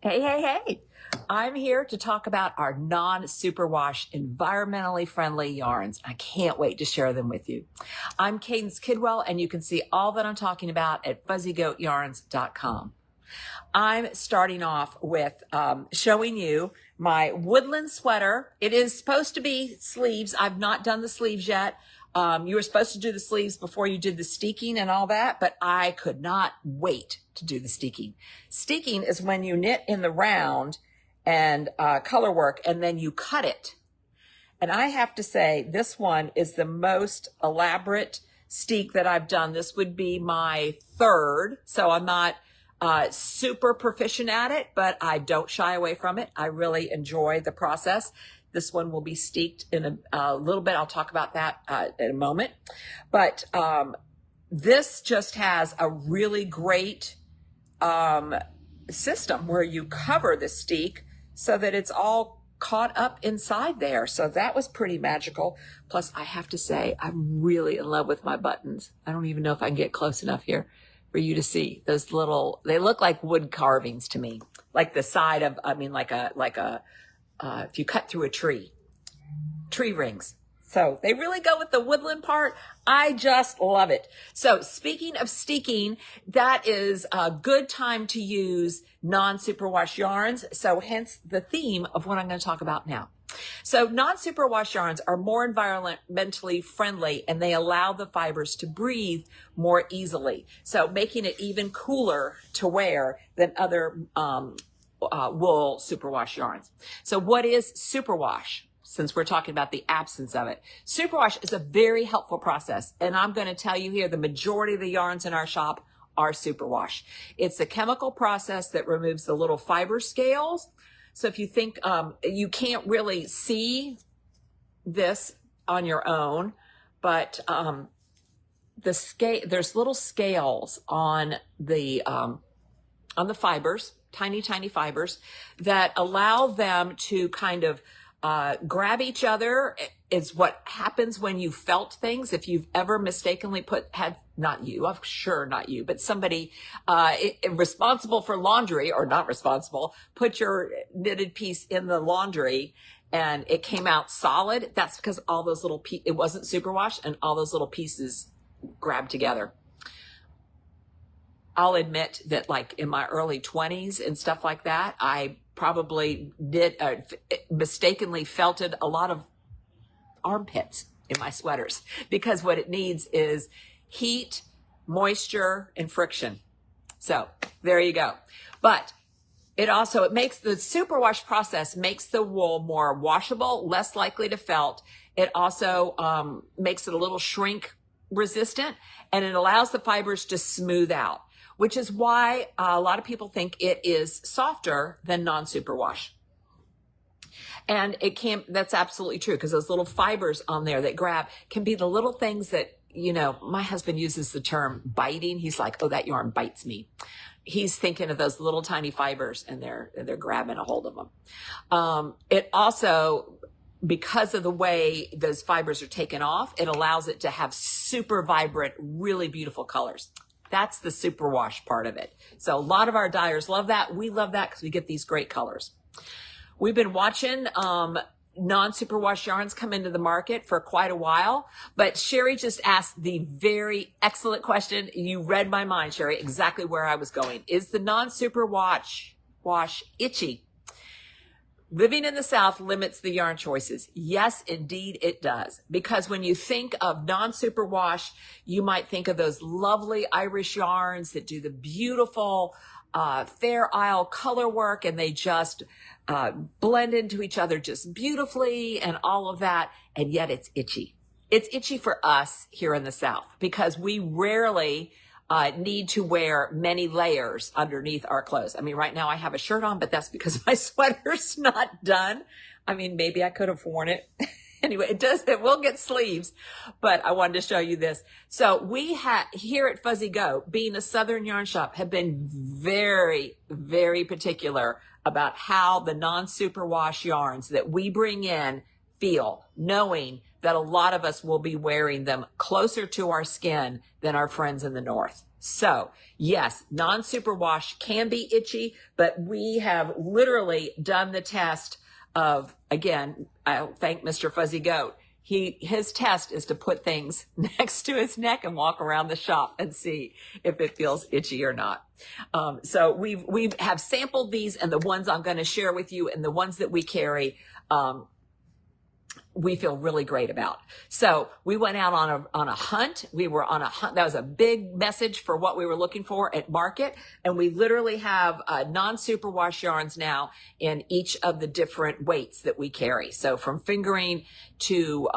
Hey, hey, hey. I'm here to talk about our non-superwash, environmentally friendly yarns. I can't wait to share them with you. I'm Cadence Kidwell, and you can see all that I'm talking about at fuzzygoatyarns.com. I'm starting off with showing you my woodland sweater. It is supposed to be sleeves. I've not done the sleeves yet. You were supposed to do the sleeves before you did the steeking and all that, but I could not wait to do the steeking. Steeking is when you knit in the round and color work, and then you cut it. And I have to say, this one is the most elaborate steek that I've done. This would be my third, so I'm not super proficient at it, but I don't shy away from it. I really enjoy the process. This one will be steeked in a little bit. I'll talk about that in a moment. But this just has a really great system where you cover the steek so that it's all caught up inside there. So that was pretty magical. Plus, I have to say, I'm really in love with my buttons. I don't even know if I can get close enough here for you to see those little, they look like wood carvings to me, like the side of, if you cut through a tree rings. So they really go with the woodland part. I just love it. So speaking of steeking, that is a good time to use non-superwash yarns. So hence the theme of what I'm going to talk about now. So non-superwash yarns are more environmentally friendly, and they allow the fibers to breathe more easily. So making it even cooler to wear than other wool superwash yarns. So what is superwash? Since we're talking about the absence of it. Superwash is a very helpful process. And I'm going to tell you here, the majority of the yarns in our shop are superwash. It's a chemical process that removes the little fiber scales. So if you think, you can't really see this on your own, but there's little scales on the fibers, tiny fibers, that allow them to kind of grab each other. Is what happens when you felt things. If you've ever mistakenly not you, I'm sure not you, but somebody responsible for laundry, or not responsible, put your knitted piece in the laundry and it came out solid. That's because all those little it wasn't superwash, and all those little pieces grabbed together. I'll admit that, like in my early 20s and stuff like that, I probably mistakenly felted a lot of armpits in my sweaters, because what it needs is heat, moisture, and friction. So there you go. But it makes the superwash process makes the wool more washable, less likely to felt. It also makes it a little shrink resistant, and it allows the fibers to smooth out, which is why a lot of people think it is softer than non-superwash. And that's absolutely true, because those little fibers on there that grab can be the little things that, my husband uses the term biting. He's like, oh, that yarn bites me. He's thinking of those little tiny fibers, and they're grabbing a hold of them. It also, because of the way those fibers are taken off, it allows it to have super vibrant, really beautiful colors. That's the superwash part of it. So a lot of our dyers love that. We love that because we get these great colors. We've been watching non-superwash yarns come into the market for quite a while, but Sherry just asked the very excellent question. You read my mind, Sherry, exactly where I was going. Is the non-superwash itchy? Living in the South limits the yarn choices. Yes, indeed it does. Because when you think of non-superwash, you might think of those lovely Irish yarns that do the beautiful Fair Isle color work, and they just blend into each other just beautifully and all of that. And yet it's itchy. It's itchy for us here in the South, because we rarely need to wear many layers underneath our clothes. I mean, right now I have a shirt on, but that's because my sweater's not done. I mean, maybe I could have worn it. Anyway, it will get sleeves, but I wanted to show you this. So we here at Fuzzy Go, being a Southern yarn shop, have been very, very particular about how the non-superwash yarns that we bring in feel, knowing that a lot of us will be wearing them closer to our skin than our friends in the north. So yes, non-superwash can be itchy, but we have literally done the test of, again, I'll thank Mr. Fuzzy Goat. His test is to put things next to his neck and walk around the shop and see if it feels itchy or not. So we have sampled these, and the ones I'm going to share with you and the ones that we carry, we feel really great about. So we went out on a hunt. We were on a hunt. That was a big message for what we were looking for at market. And we literally have non-superwash yarns now in each of the different weights that we carry. So from fingering to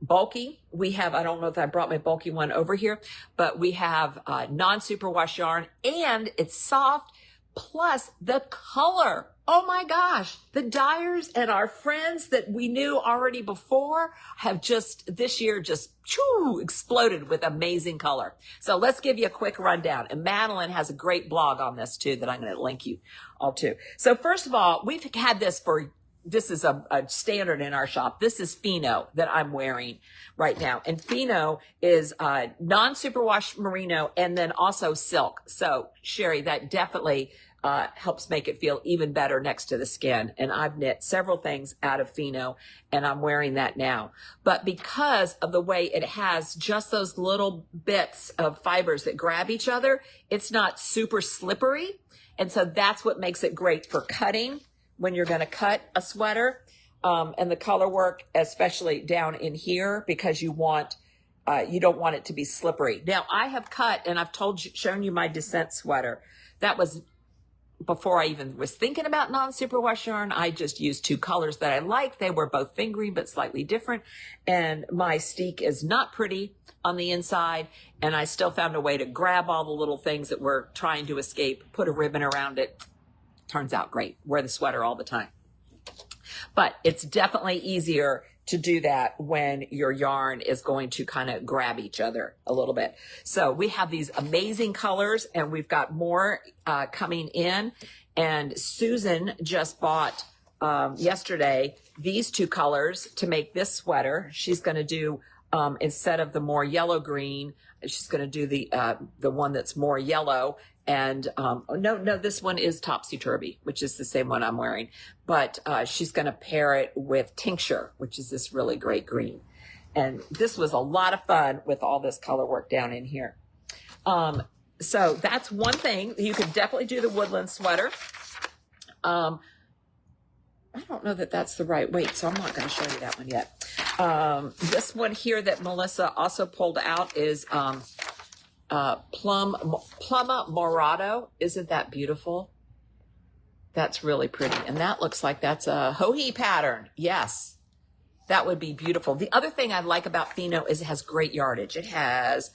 bulky, we have, I don't know if I brought my bulky one over here, but we have non-superwash yarn, and it's soft, plus the color. Oh my gosh, the dyers and our friends that we knew already before have just, this year, just exploded with amazing color. So let's give you a quick rundown. And Madeline has a great blog on this too that I'm going to link you all to. So first of all, we've had this this is a standard in our shop. This is Fino that I'm wearing right now. And Fino is non-superwash merino and then also silk. So Sherry, that definitely helps make it feel even better next to the skin. And I've knit several things out of Fino, and I'm wearing that now. But because of the way it has just those little bits of fibers that grab each other, it's not super slippery. And so that's what makes it great for cutting when you're going to cut a sweater. And the color work, especially down in here, because you don't want it to be slippery. Now I have cut, and I've shown you my Descent sweater. That was before I even was thinking about non-superwash yarn. I just used two colors that I liked. They were both fingering, but slightly different. And my steek is not pretty on the inside. And I still found a way to grab all the little things that were trying to escape, put a ribbon around it. Turns out great. Wear the sweater all the time. But it's definitely easier to do that when your yarn is going to kind of grab each other a little bit. So we have these amazing colors, and we've got more coming in. And Susan just bought yesterday these two colors to make this sweater. She's going to do, instead of the more yellow green, she's going to do the one that's more yellow. And no, this one is topsy-turvy, which is the same one I'm wearing. But she's going to pair it with tincture, which is this really great green. And this was a lot of fun with all this color work down in here. So that's one thing. You could definitely do the woodland sweater. I don't know that that's the right weight, so I'm not going to show you that one yet. This one here that Melissa also pulled out is Pluma Morado. Isn't that beautiful? That's really pretty. And that looks like that's a Hohi pattern. Yes, that would be beautiful. The other thing I like about Fino is it has great yardage. It has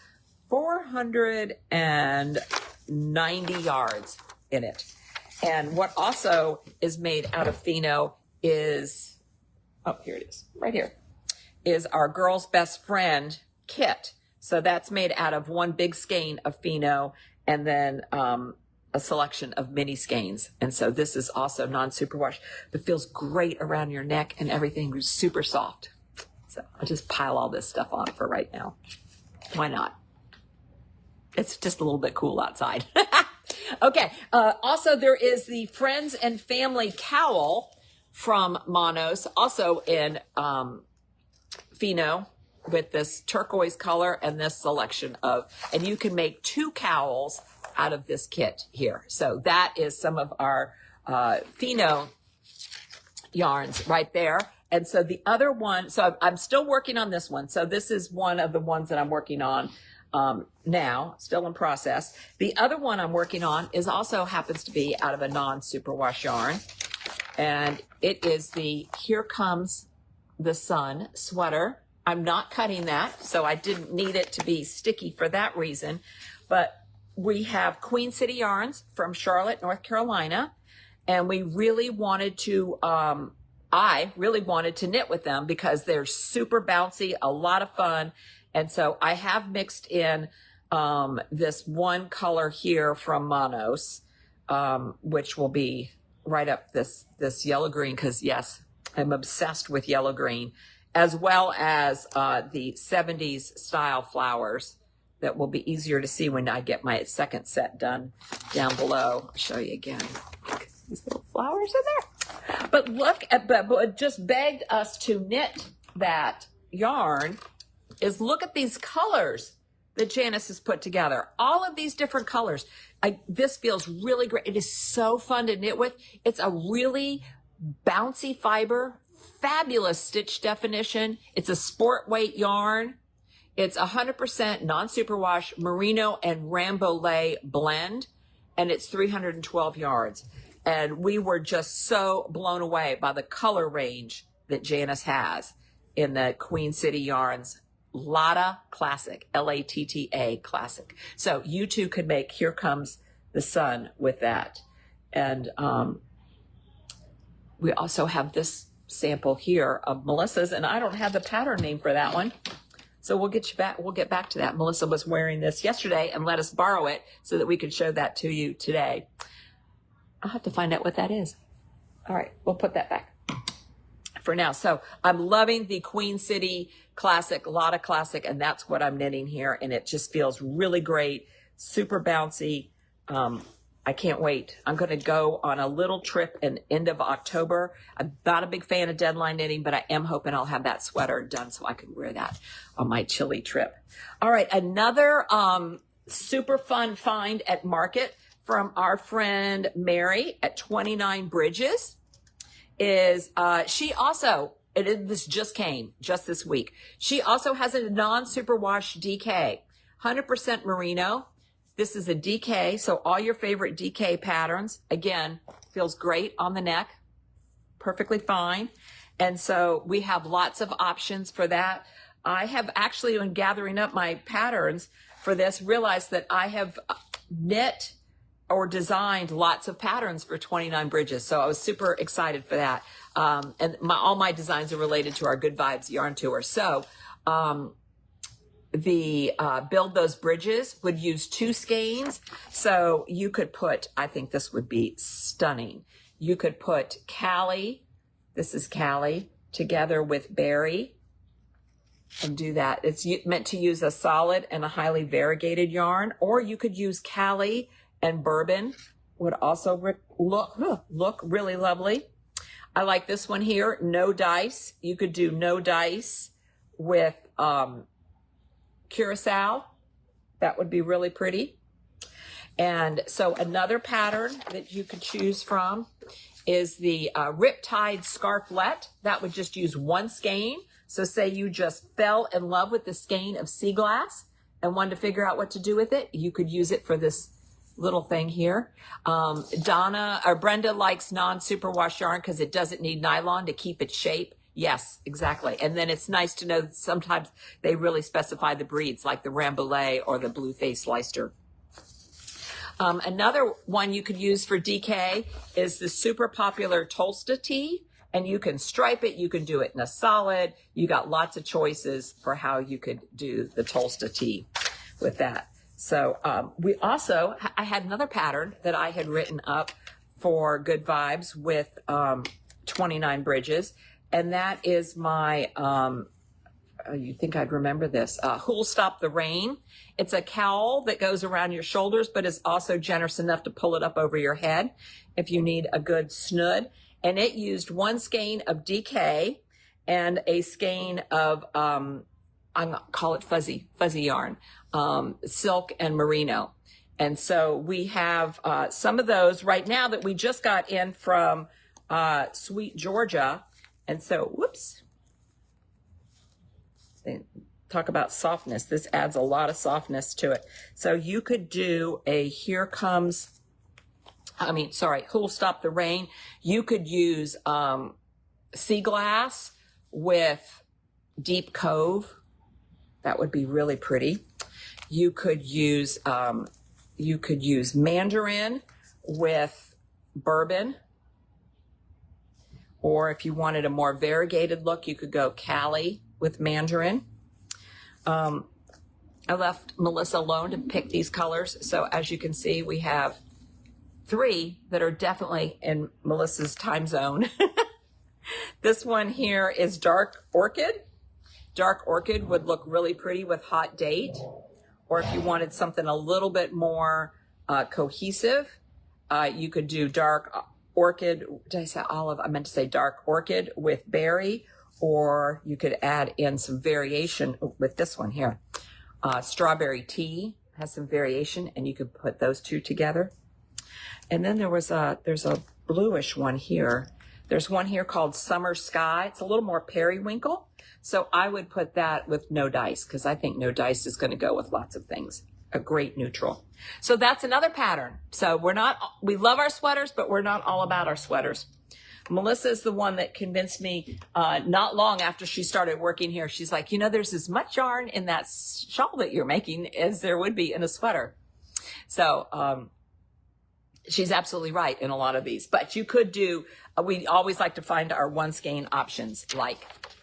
490 yards in it. And what also is made out of Fino is, oh, here it is, right here, is our Girl's Best Friend kit. So that's made out of one big skein of Fino and then a selection of mini skeins. And so this is also non-superwash, but feels great around your neck, and everything is super soft. So I'll just pile all this stuff on for right now. Why not? It's just a little bit cool outside. Okay. Also, there is the Friends and Family cowl from Monos, also in Fino, with this turquoise color and this selection of, and you can make two cowls out of this kit here. So that is some of our Fino yarns right there. And so the other one, so I'm still working on this one. So this is one of the ones that I'm working on now, still in process. The other one I'm working on is also happens to be out of a non-superwash yarn. And it is the Here Comes the Sun sweater. I'm not cutting that, so I didn't need it to be sticky for that reason. But we have Queen City yarns from Charlotte, North Carolina, and we really wanted to, I really wanted to knit with them because they're super bouncy, a lot of fun. And so I have mixed in this one color here from Monos, which will be right up this yellow green, because yes, I'm obsessed with yellow green. as well as the 70s style flowers that will be easier to see when I get my second set done down below. I'll show you again. Look, these little flowers in there. But look at, but what just begged us to knit that yarn is look at these colors that Janice has put together. All of these different colors. This feels really great. It is so fun to knit with. It's a really bouncy fiber, fabulous stitch definition. It's a sport weight yarn. It's 100% non-superwash merino and rambouillet blend, and it's 312 yards. And we were just so blown away by the color range that Janice has in the Queen City Yarns Latta Classic, L-A-T-T-A Classic. So you too could make Here Comes the Sun with that. And we also have this sample here of Melissa's, and I don't have the pattern name for that one. So we'll get back to that. Melissa was wearing this yesterday and let us borrow it so that we could show that to you today. I'll have to find out what that is. All right, we'll put that back for now. So I'm loving the Queen City Classic, Latta Classic, and that's what I'm knitting here. And it just feels really great, super bouncy. I can't wait. I'm going to go on a little trip in end of October. I'm not a big fan of deadline knitting, but I am hoping I'll have that sweater done so I can wear that on my chilly trip. All right, another super fun find at Market from our friend Mary at 29 Bridges is she also, this just came just this week. She also has a non-superwash DK, 100% merino. This is a DK, so all your favorite DK patterns. Again, feels great on the neck, perfectly fine. And so we have lots of options for that. I have actually, when gathering up my patterns for this, realized that I have knit or designed lots of patterns for 29 Bridges. So I was super excited for that. And all my designs are related to our Good Vibes Yarn Tour. So the Build Those Bridges would use 2 skeins. So you could put, I think this would be stunning. You could put Callie, this is Callie, together with Berry and do that. It's meant to use a solid and a highly variegated yarn, or you could use Callie and Bourbon, would also look really lovely. I like this one here, No Dice. You could do No Dice with Curacao. That would be really pretty. And so another pattern that you could choose from is the Riptide Scarflet. That would just use 1 skein. So say you just fell in love with the skein of sea glass and wanted to figure out what to do with it, you could use it for this little thing here. Brenda likes non-superwash yarn because it doesn't need nylon to keep its shape. Yes, exactly. And then it's nice to know that sometimes they really specify the breeds, like the Rambouillet or the Blue-Faced Leicester. Another one you could use for DK is the super popular Tolsta tee, and you can stripe it. You can do it in a solid. You got lots of choices for how you could do the Tolsta tee with that. So I had another pattern that I had written up for Good Vibes with 29 Bridges. And that is my, you think I'd remember this, Who'll Stop the Rain. It's a cowl that goes around your shoulders, but is also generous enough to pull it up over your head if you need a good snood. And it used 1 skein of DK and a skein of, I'm gonna call it fuzzy yarn, silk and merino. And so we have some of those right now that we just got in from Sweet Georgia. And so, whoops, talk about softness. This adds a lot of softness to it. So you could do a Who'll Stop the Rain. You could use sea glass with Deep Cove. That would be really pretty. You could use Mandarin with Bourbon. Or if you wanted a more variegated look, you could go Callie with Mandarin. I left Melissa alone to pick these colors. So as you can see, we have 3 that are definitely in Melissa's time zone. This one here is dark orchid. Dark orchid would look really pretty with hot date. Or if you wanted something a little bit more cohesive, you could do dark orchid. Did I say olive? I meant to say dark orchid with berry. Or you could add in some variation with this one here. Strawberry tea has some variation, and you could put those two together. And then there's a bluish one here. There's one here called Summer Sky. It's a little more periwinkle. So I would put that with no dice, because I think no dice is going to go with lots of things. A great neutral. So that's another pattern. So we love our sweaters, but we're not all about our sweaters. Melissa is the one that convinced me not long after she started working here. She's like, there's as much yarn in that shawl that you're making as there would be in a sweater. So she's absolutely right in a lot of these. But you could do, we always like to find our one skein options, like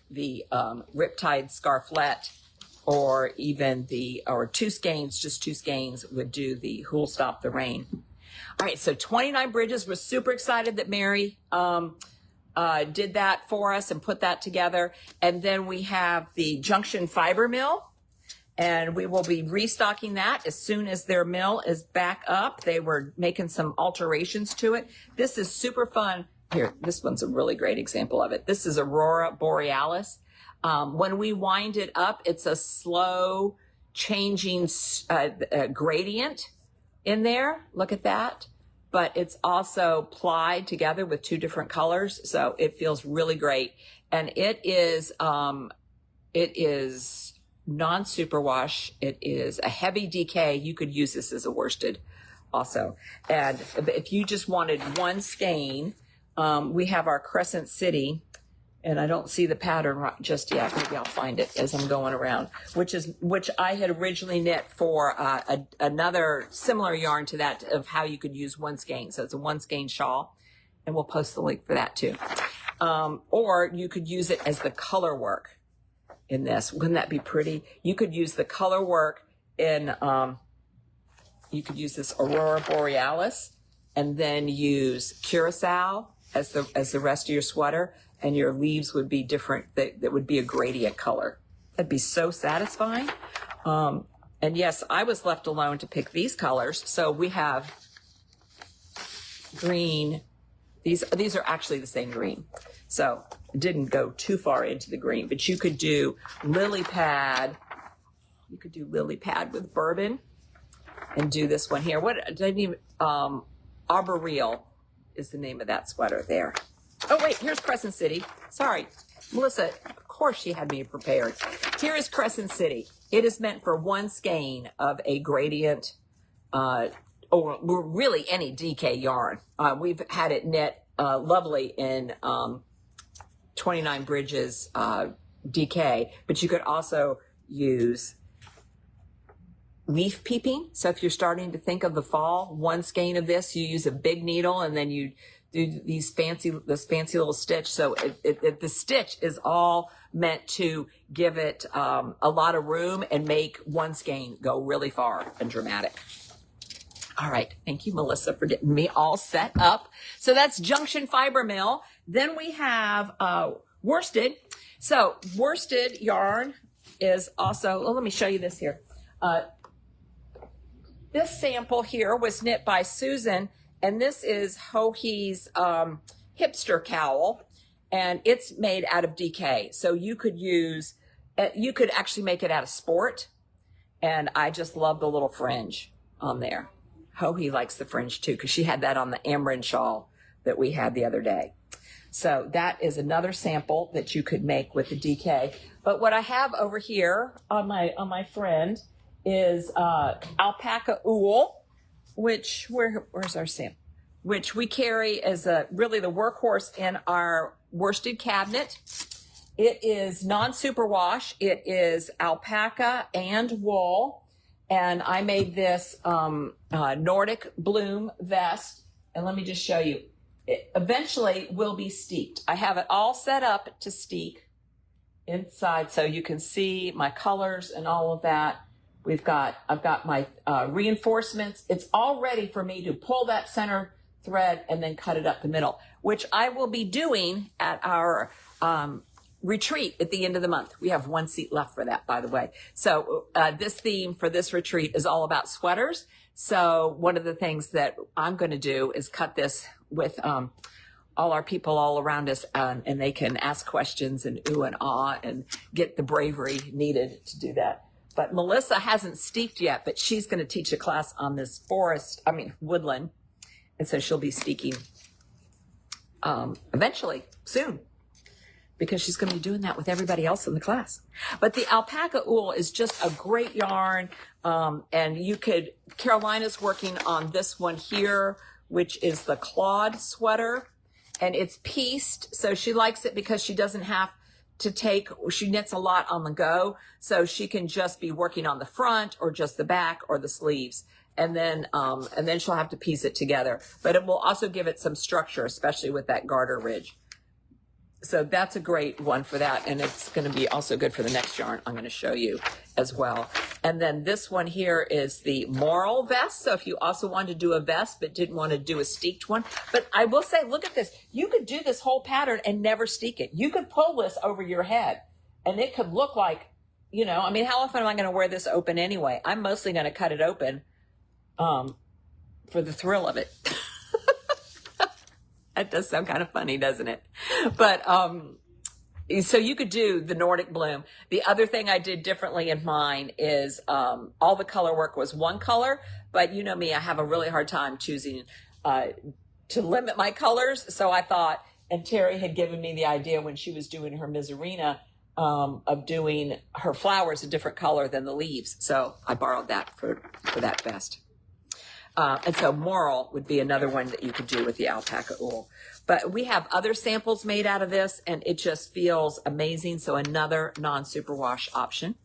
the Riptide Scarflet, or even or two skeins, just two skeins would do the Who'll Stop the Rain. All right, so 29 bridges. We're super excited that Mary did that for us and put that together. And then we have the Junction Fiber Mill, and we will be restocking that as soon as their mill is back up. They were making some alterations to it. This is super fun. Here, this one's a really great example of it. This is Aurora Borealis. When we wind it up, it's a slow changing gradient in there. Look at that. But it's also plied together with two different colors. So it feels really great. And it is non-superwash. It is a heavy DK. You could use this as a worsted also. And if you just wanted one skein, we have our Crescent City, and I don't see the pattern just yet. Maybe I'll find it as I'm going around, which I had originally knit for another similar yarn to that of how you could use one skein. So it's a one skein shawl, and we'll post the link for that too. Or you could use it as the color work in this. Wouldn't that be pretty? You could use the color work in, you could use this Aurora Borealis, and then use Curacao as the rest of your sweater. And your leaves would be different. That would be a gradient color. That'd be so satisfying. And yes, I was left alone to pick these colors. So we have green. These are actually the same green. So it didn't go too far into the green, but you could do lily pad. You could do lily pad with bourbon and do this one here. Arboreal is the name of that sweater there. Oh, wait, here's Crescent City. Sorry, Melissa, of course she had me prepared. Here is Crescent City. It is meant for one skein of a gradient, or really any DK yarn. We've had it knit lovely in 29 Bridges DK, but you could also use leaf peeping. So if you're starting to think of the fall, one skein of this, you use a big needle, and then you do this fancy little stitch. So the stitch is all meant to give it a lot of room and make one skein go really far and dramatic. All right. Thank you, Melissa, for getting me all set up. So that's Junction Fiber Mill. Then we have worsted. So worsted yarn is also, let me show you this here. This sample here was knit by Susan, and this is Hohi's hipster cowl, and it's made out of DK. So you could actually make it out of sport, and I just love the little fringe on there. Hohi likes the fringe too, because she had that on the Amrin shawl that we had the other day. So that is another sample that you could make with the DK. But what I have over here on my friend is alpaca wool, which where's our sample? Which we carry as really the workhorse in our worsted cabinet. It is non-superwash. It is alpaca and wool, and I made this Nordic bloom vest. And let me just show you. It eventually will be steeped. I have it all set up to steep inside, so you can see my colors and all of that. I've got my reinforcements. It's all ready for me to pull that center thread and then cut it up the middle, which I will be doing at our retreat at the end of the month. We have one seat left for that, by the way. So this theme for this retreat is all about sweaters. So one of the things that I'm going to do is cut this with all our people all around us, and they can ask questions and ooh and ah and get the bravery needed to do that. But Melissa hasn't steeked yet, but she's going to teach a class on this woodland. And so she'll be steeking eventually, soon, because she's going to be doing that with everybody else in the class. But the alpaca wool is just a great yarn. And Carolina's working on this one here, which is the Claude sweater. And it's pieced, so she likes it because she doesn't have to she knits a lot on the go, so she can just be working on the front or just the back or the sleeves. And then she'll have to piece it together. But it will also give it some structure, especially with that garter ridge. So that's a great one for that. And it's going to be also good for the next yarn I'm going to show you as well. And then this one here is the Moral vest. So if you also wanted to do a vest but didn't want to do a steeked one. But I will say, look at this. You could do this whole pattern and never steek it. You could pull this over your head and it could look like, I mean, how often am I going to wear this open anyway? I'm mostly going to cut it open for the thrill of it. That does sound kind of funny, doesn't it? But so you could do the Nordic bloom. The other thing I did differently in mine is all the color work was one color, but you know me, I have a really hard time choosing to limit my colors. So I thought, and Terry had given me the idea when she was doing her Miserina of doing her flowers a different color than the leaves. So I borrowed that for that vest. And so Moral would be another one that you could do with the alpaca wool. But we have other samples made out of this, and it just feels amazing. So another non-superwash option.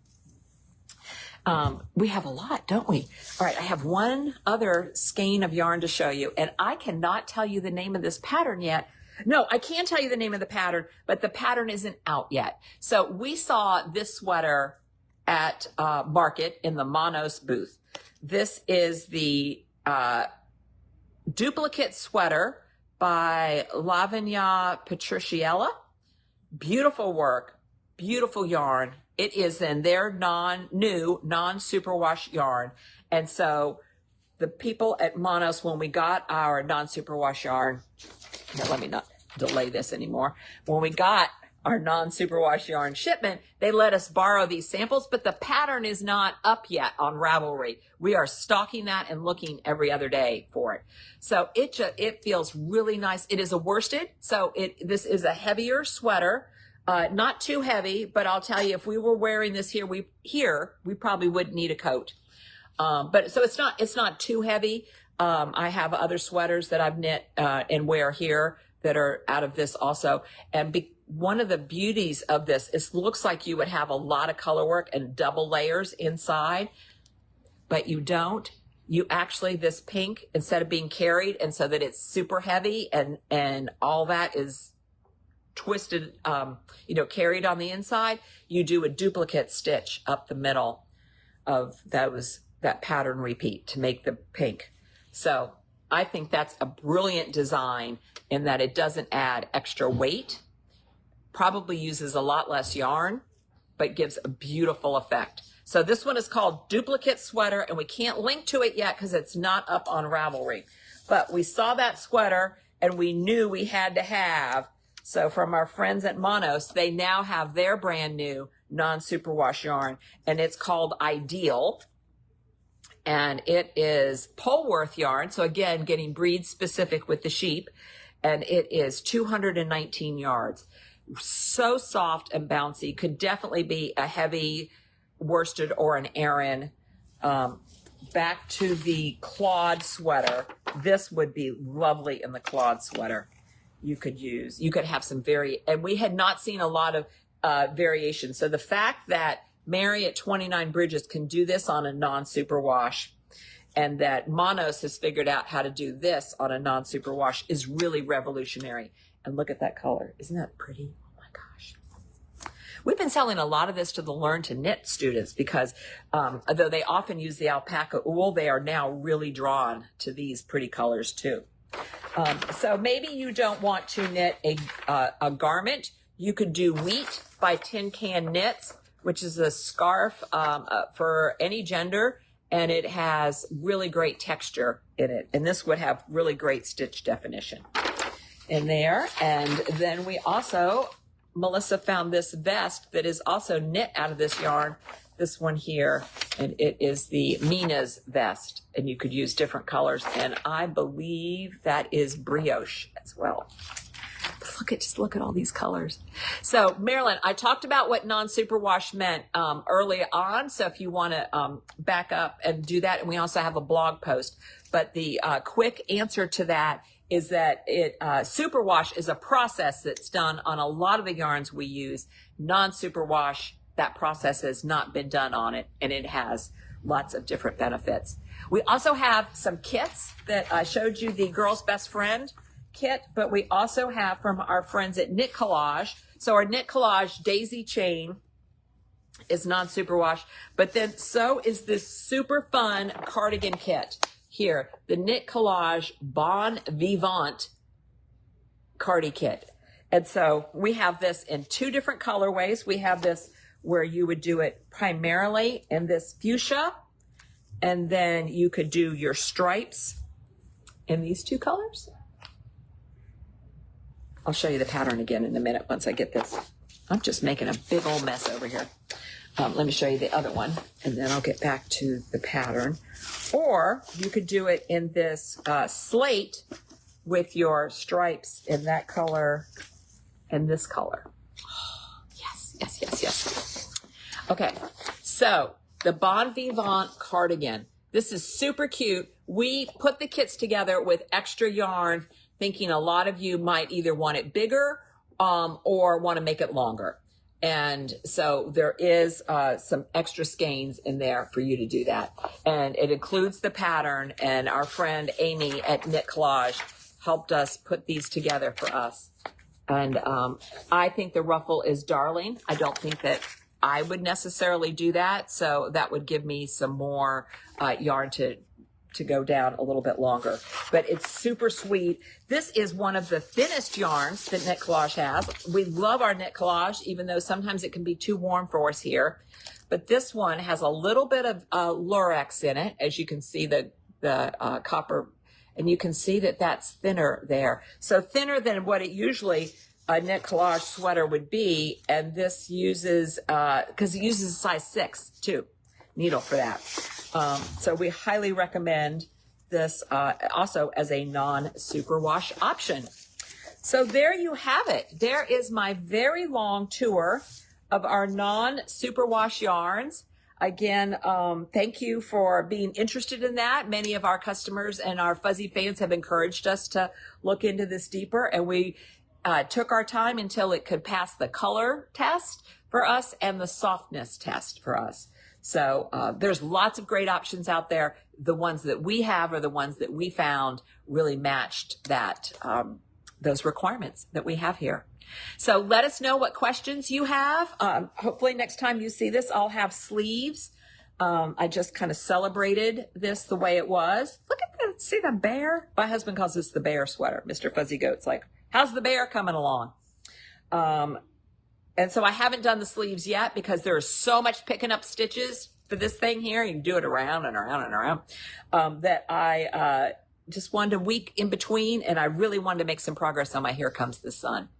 We have a lot, don't we? All right, I have one other skein of yarn to show you, and I cannot tell you the name of this pattern yet. No, I can tell you the name of the pattern, but the pattern isn't out yet. So we saw this sweater at Market in the Monos booth. This is the duplicate sweater by Lavinia Patriciella. Beautiful work, beautiful yarn. It is in their new non-superwash yarn. And so the people at Monos, when we got our non-superwash yarn, let me not delay this anymore. When we got our non-superwash yarn shipment, they let us borrow these samples, but the pattern is not up yet on Ravelry. We are stocking that and looking every other day for it. So it feels really nice. It is a worsted, so this is a heavier sweater, not too heavy, but I'll tell you, if we were wearing this here, we probably wouldn't need a coat. But so it's not too heavy. I have other sweaters that I've knit and wear here that are out of this also, and one of the beauties of this is looks like you would have a lot of color work and double layers inside, but you don't. You actually, this pink, instead of being carried, and so that it's super heavy and all that is twisted, carried on the inside, you do a duplicate stitch up the middle of that pattern repeat to make the pink. So I think that's a brilliant design in that it doesn't add extra weight, probably uses a lot less yarn, but gives a beautiful effect. So this one is called Duplicate Sweater, and we can't link to it yet because it's not up on Ravelry. But we saw that sweater, and we knew we had to have. So from our friends at Monos, they now have their brand new non-superwash yarn, and it's called Ideal. And it is Polworth yarn. So again, getting breed specific with the sheep. And it is 219 yards. So soft and bouncy. Could definitely be a heavy worsted or an Aran. Back to the Claude sweater. This would be lovely in the Claude sweater. You could have some and we had not seen a lot of variation. So the fact that Mary at 29 Bridges can do this on a non-superwash, and that Monos has figured out how to do this on a non-superwash is really revolutionary. And look at that color. Isn't that pretty? Oh my gosh. We've been selling a lot of this to the Learn to Knit students because although they often use the alpaca wool, they are now really drawn to these pretty colors too. So maybe you don't want to knit a garment. You could do Wheat by Tin Can Knits, which is a scarf for any gender, and it has really great texture in it. And this would have really great stitch definition in there. And then we also, Melissa found this vest that is also knit out of this yarn, this one here, and it is the Mina's vest, and you could use different colors, and I believe that is brioche as well. Just look at all these colors. So Marilyn, I talked about what non-superwash meant early on, so if you want to back up and do that, and we also have a blog post, but the quick answer to that is that superwash is a process that's done on a lot of the yarns we use. Non-superwash, that process has not been done on it, and it has lots of different benefits. We also have some kits that I showed you, the Girl's Best Friend kit, but we also have from our friends at Knit Collage. So our Knit Collage daisy chain is non-superwash, but then so is this super fun cardigan kit here, the Knit Collage Bon Vivant cardi kit. And so we have this in two different colorways. We have this where you would do it primarily in this fuchsia, and then you could do your stripes in these two colors. I'll show you the pattern again in a minute once I get this. I'm just making a big old mess over here. Let me show you the other one, and then I'll get back to the pattern. Or you could do it in this slate with your stripes in that color and this color. Yes, yes, yes, yes. Okay, so the Bon Vivant cardigan. This is super cute. We put the kits together with extra yarn, thinking a lot of you might either want it bigger or want to make it longer. And so there is some extra skeins in there for you to do that. And it includes the pattern, and our friend Amy at Knit Collage helped us put these together for us. And I think the ruffle is darling. I don't think that I would necessarily do that. So that would give me some more yarn to go down a little bit longer, but it's super sweet. This is one of the thinnest yarns that Knit Collage has. We love our Knit Collage, even though sometimes it can be too warm for us here. But this one has a little bit of lurex in it, as you can see the copper, and you can see that that's thinner there. So thinner than what it usually a Knit Collage sweater would be, and this uses, because it uses a size 6 too, needle for that. So we highly recommend this also as a non-superwash option. So there you have it. There is my very long tour of our non-superwash yarns. Again, thank you for being interested in that. Many of our customers and our fuzzy fans have encouraged us to look into this deeper, and we took our time until it could pass the color test for us and the softness test for us. So there's lots of great options out there. The ones that we have are the ones that we found really matched that those requirements that we have here. So let us know what questions you have. Hopefully next time you see this, I'll have sleeves. I just kind of celebrated this the way it was. Look at that. See the bear? My husband calls this the bear sweater. Mr. Fuzzy Goat's like, how's the bear coming along? And so I haven't done the sleeves yet because there's so much picking up stitches for this thing here. You can do it around and around and around, that I just wanted a week in between, and I really wanted to make some progress on my Here Comes the Sun.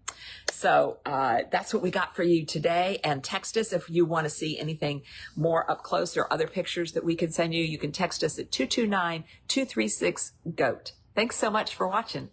So that's what we got for you today. And text us if you want to see anything more up close or other pictures that we can send you. You can text us at 229-236-GOAT. Thanks so much for watching.